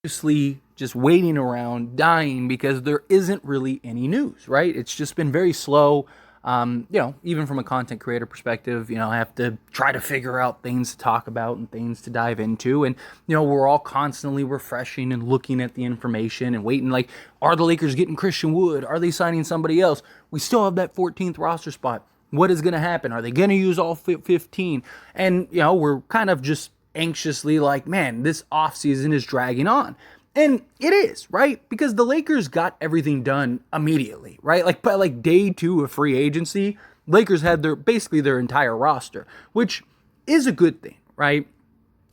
anxiously just waiting around, dying, because there isn't really any news, right? It's just been very slow. Even from a content creator perspective, I have to try to figure out things to talk about and things to dive into. And, we're all constantly refreshing and looking at the information and waiting, like, are the Lakers getting Christian Wood? Are they signing somebody else? We still have that 14th roster spot. What is going to happen? Are they going to use all 15? And, we're kind of just anxiously like, man, this offseason is dragging on. And it is, right? Because the Lakers got everything done immediately, right? Like by day 2 of free agency, Lakers had basically their entire roster, which is a good thing, right?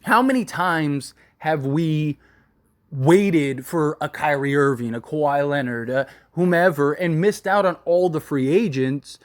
How many times have we waited for a Kyrie Irving, a Kawhi Leonard, whomever, and missed out on all the free agents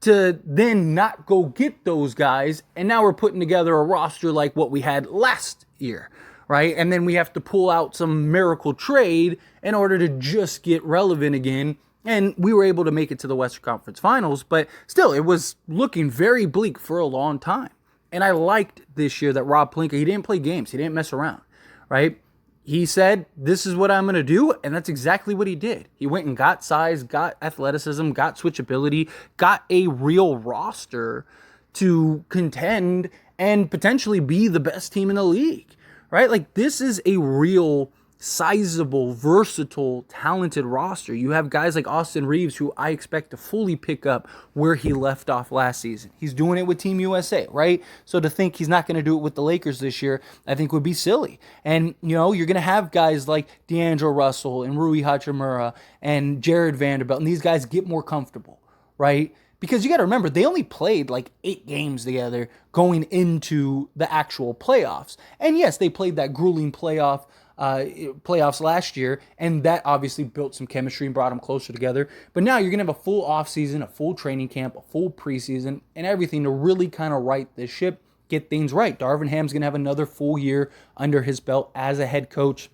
to then not go get those guys, and now we're putting together a roster like what we had last year, right? And then we have to pull out some miracle trade in order to just get relevant again. And we were able to make it to the Western Conference Finals, but still, it was looking very bleak for a long time. And I liked this year that Rob Pelinka, he didn't play games. He didn't mess around, right? He said, this is what I'm going to do, and that's exactly what he did. He went and got size, got athleticism, got switchability, got a real roster to contend and potentially be the best team in the league, right? Like, this is a real sizable, versatile, talented roster. You have guys like Austin Reeves, who I expect to fully pick up where he left off last season. He's doing it with Team USA, right? So to think he's not going to do it with the Lakers this year, I think would be silly. And, you're going to have guys like D'Angelo Russell and Rui Hachimura and Jared Vanderbilt, and these guys get more comfortable, right? Because you got to remember, they only played like 8 games together going into the actual playoffs. And yes, they played that grueling playoffs last year, and that obviously built some chemistry and brought them closer together. But now you're going to have a full offseason, a full training camp, a full preseason, and everything to really kind of right this ship, get things right. Darvin Ham's going to have another full year under his belt as a head coach.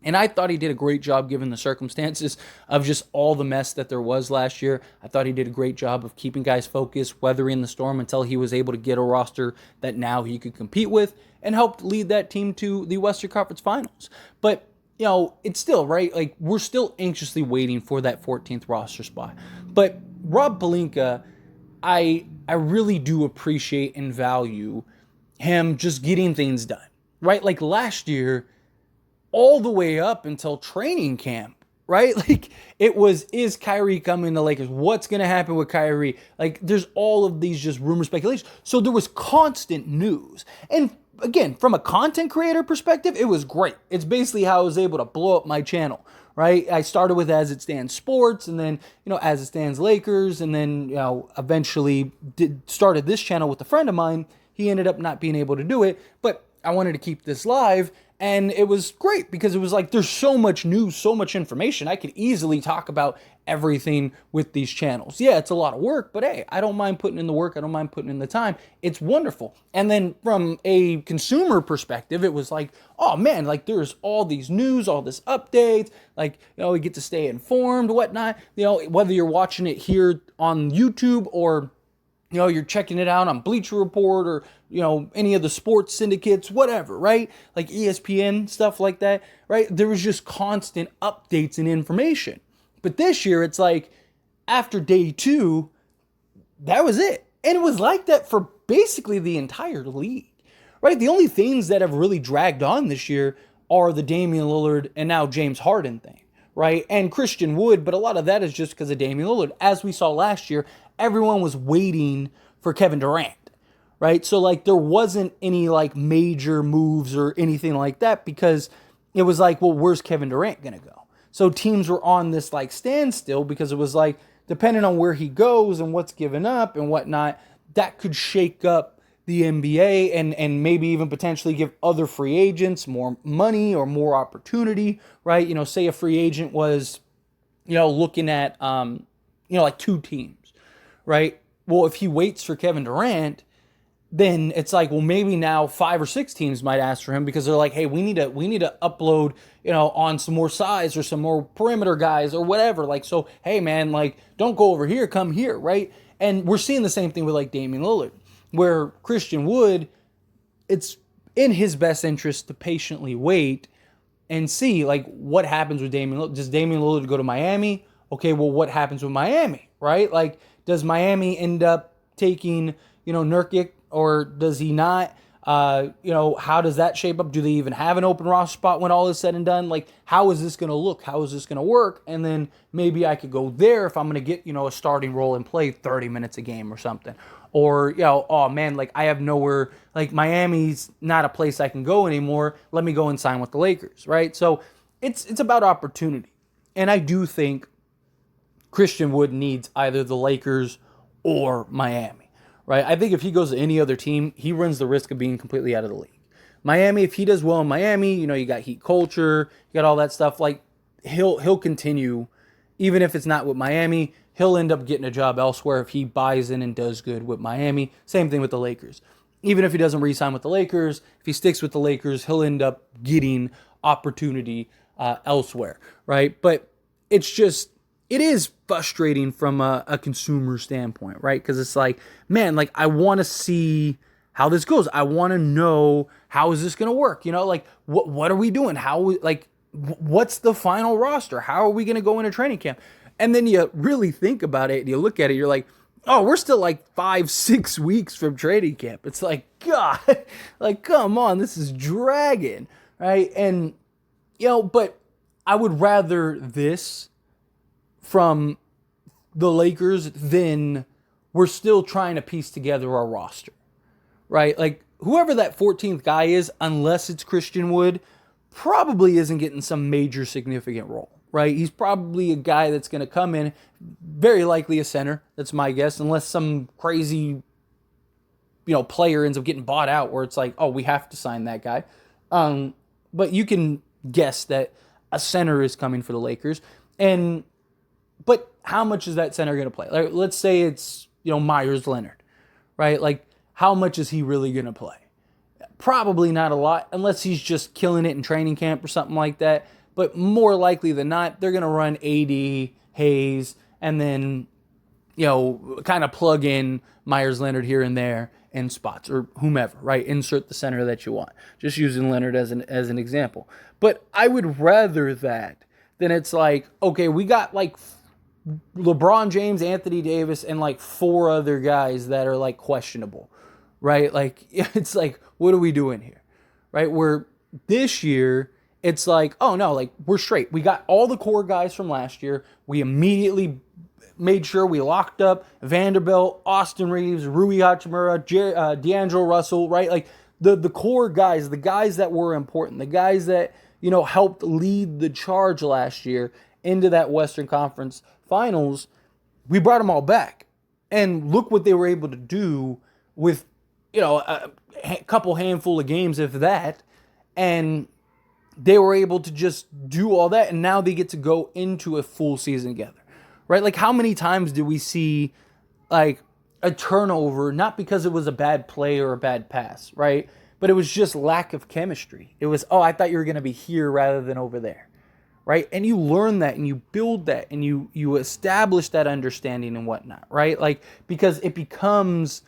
And I thought he did a great job given the circumstances of just all the mess that there was last year. I thought he did a great job of keeping guys focused, weathering the storm until he was able to get a roster that now he could compete with, and helped lead that team to the Western Conference Finals. But, it's still, right? Like, we're still anxiously waiting for that 14th roster spot. But Rob Pelinka, I really do appreciate and value him just getting things done, right? Like last year, all the way up until training camp, right? Like, it was, is Kyrie coming to Lakers? What's going to happen with Kyrie? Like, there's all of these just rumor speculation. So there was constant news. And again, from a content creator perspective, it was great. It's basically how I was able to blow up my channel, right? I started with As It Stands Sports, and then, As It Stands Lakers, and then, eventually started this channel with a friend of mine. He ended up not being able to do it, but I wanted to keep this live. And it was great because it was like, there's so much news, so much information. I could easily talk about everything with these channels. Yeah, it's a lot of work, but hey, I don't mind putting in the work. I don't mind putting in the time. It's wonderful. And then from a consumer perspective, it was like, oh man, like there's all these news, all this updates, like, we get to stay informed, whatnot, whether you're watching it here on YouTube or you're checking it out on Bleacher Report or, any of the sports syndicates, whatever, right? Like ESPN, stuff like that, right? There was just constant updates and information. But this year, it's like, after day 2, that was it. And it was like that for basically the entire league, right? The only things that have really dragged on this year are the Damian Lillard and now James Harden thing, right? And Christian Wood, but a lot of that is just because of Damian Lillard. As we saw last year, everyone was waiting for Kevin Durant, right? So like there wasn't any like major moves or anything like that because it was like, well, where's Kevin Durant going to go? So teams were on this like standstill because it was like, depending on where he goes and what's given up and whatnot, that could shake up the NBA and maybe even potentially give other free agents more money or more opportunity, right? Say a free agent was, looking at, like 2 teams, right? Well, if he waits for Kevin Durant, then it's like, well, maybe now 5 or 6 teams might ask for him because they're like, hey, we need to upload, on some more size or some more perimeter guys or whatever. Like, so, hey man, like, don't go over here, come here, right? And we're seeing the same thing with like Damian Lillard, where Christian Wood, it's in his best interest to patiently wait and see like what happens with Damian Lillard. Does Damian Lillard go to Miami? Okay, well, what happens with Miami, right? Like, does Miami end up taking, Nurkic, or does he not? How does that shape up? Do they even have an open roster spot when all is said and done? Like, how is this going to look? How is this going to work? And then maybe I could go there if I'm going to get, a starting role and play 30 minutes a game or something. Or, oh man, like I have nowhere, like Miami's not a place I can go anymore. Let me go and sign with the Lakers, right? So it's about opportunity. And I do think Christian Wood needs either the Lakers or Miami, right? I think if he goes to any other team, he runs the risk of being completely out of the league. Miami, if he does well in Miami, you got heat culture, you got all that stuff, like he'll continue, even if it's not with Miami, he'll end up getting a job elsewhere if he buys in and does good with Miami. Same thing with the Lakers. Even if he doesn't re-sign with the Lakers, if he sticks with the Lakers, he'll end up getting opportunity elsewhere, right? But it is frustrating from a consumer standpoint, right? Because it's like, man, like I want to see how this goes. I want to know, how is this going to work? Like what are we doing? What's the final roster? How are we going to go into training camp? And then you really think about it and you look at it, you're like, oh, we're still like 5-6 weeks from training camp. It's like, God, like, come on, this is dragging, right? And, but I would rather this from the Lakers than we're still trying to piece together our roster, right? Like, whoever that 14th guy is, unless it's Christian Wood, probably isn't getting some major significant role, right? He's probably a guy that's going to come in, very likely a center. That's my guess, unless some crazy, player ends up getting bought out where it's like, oh, we have to sign that guy. But you can guess that a center is coming for the Lakers. But how much is that center going to play? Like, let's say it's, Myers Leonard, right? Like, how much is he really going to play? Probably not a lot, unless he's just killing it in training camp or something like that. But more likely than not, they're going to run AD, Hayes, and then, kind of plug in Myers Leonard here and there in spots, or whomever, right? Insert the center that you want. Just using Leonard as an example. But I would rather that than it's like, okay, we got like LeBron James, Anthony Davis, and like 4 other guys that are like questionable, right? Like, it's like, what are we doing here, right? Where this year, it's like, oh no, like we're straight. We got all the core guys from last year. We immediately made sure we locked up Vanderbilt, Austin Reeves, Rui Hachimura, D'Angelo Russell, right? Like the core guys, the guys that were important, the guys that, helped lead the charge last year into that Western Conference Finals, we brought them all back. And look what they were able to do with, a couple handful of games, if that. And they were able to just do all that, and now they get to go into a full season together, right? Like, how many times do we see, like, a turnover, not because it was a bad play or a bad pass, right? But it was just lack of chemistry. It was, oh, I thought you were going to be here rather than over there, right? And you learn that, and you build that, and you establish that understanding and whatnot, right? Like, because it becomes,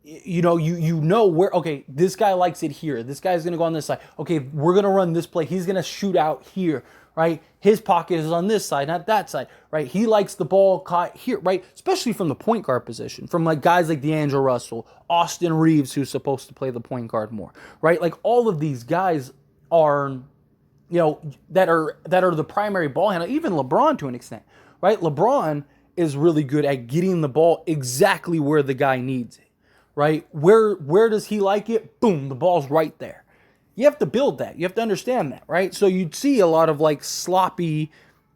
you know where, okay, this guy likes it here. This guy's going to go on this side. Okay, we're going to run this play. He's going to shoot out here, right? His pocket is on this side, not that side, right? He likes the ball caught here, right? Especially from the point guard position, from like guys like D'Angelo Russell, Austin Reeves, who's supposed to play the point guard more, right? Like all of these guys are, that are the primary ball handler, even LeBron to an extent, right? LeBron is really good at getting the ball exactly where the guy needs it. Right? Where does he like it? Boom, the ball's right there. You have to build that. You have to understand that, right? So you'd see a lot of like sloppy,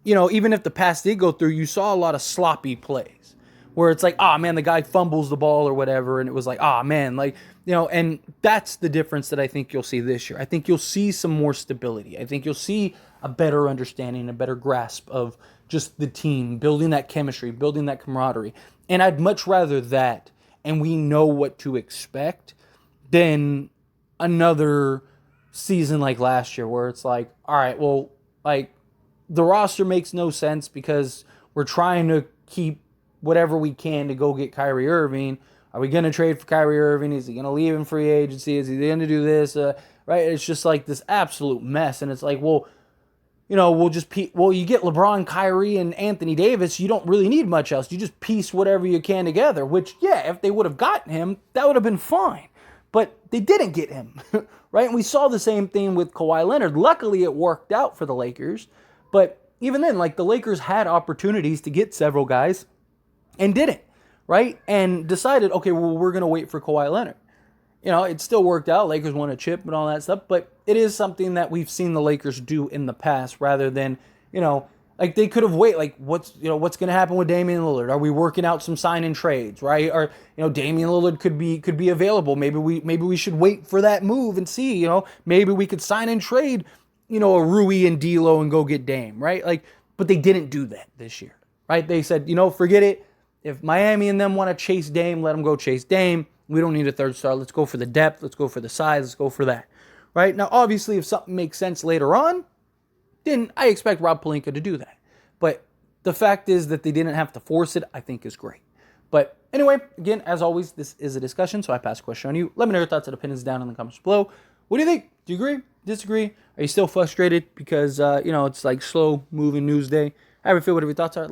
even if the pass did go through, you saw a lot of sloppy plays where it's like, man, the guy fumbles the ball or whatever. And it was like, man, like, and that's the difference that I think you'll see this year. I think you'll see some more stability. I think you'll see a better understanding, a better grasp of just the team, building that chemistry, building that camaraderie. And I'd much rather that, and we know what to expect, than another season like last year where it's like, all right, well, like the roster makes no sense because we're trying to keep whatever we can to go get Kyrie Irving. Are we going to trade for Kyrie Irving? Is he going to leave in free agency? Is he going to do this? right? It's just like this absolute mess. And it's like, well, you get LeBron, Kyrie, and Anthony Davis. You don't really need much else. You just piece whatever you can together, which, yeah, if they would have gotten him, that would have been fine. But they didn't get him, right? And we saw the same thing with Kawhi Leonard. Luckily, it worked out for the Lakers. But even then, like, the Lakers had opportunities to get several guys and didn't, right? And decided, okay, well, we're going to wait for Kawhi Leonard. It still worked out. Lakers won a chip and all that stuff, but it is something that we've seen the Lakers do in the past rather than, like they could have waited. Like what's going to happen with Damian Lillard? Are we working out some sign and trades, right? Or, Damian Lillard could be available. Maybe we should wait for that move and see, maybe we could sign and trade, a Rui and D'Lo and go get Dame, right? Like, but they didn't do that this year, right? They said, forget it. If Miami and them want to chase Dame, let them go chase Dame. We don't need a third star. Let's go for the depth. Let's go for the size. Let's go for that. Right? Now, obviously, if something makes sense later on, then I expect Rob Pelinka to do that. But the fact is that they didn't have to force it, I think is great. But anyway, again, as always, this is a discussion, so I pass the question on you. Let me know your thoughts and opinions down in the comments below. What do you think? Do you agree? Disagree? Are you still frustrated because, it's like slow moving news day? How do you feel? Whatever your thoughts are.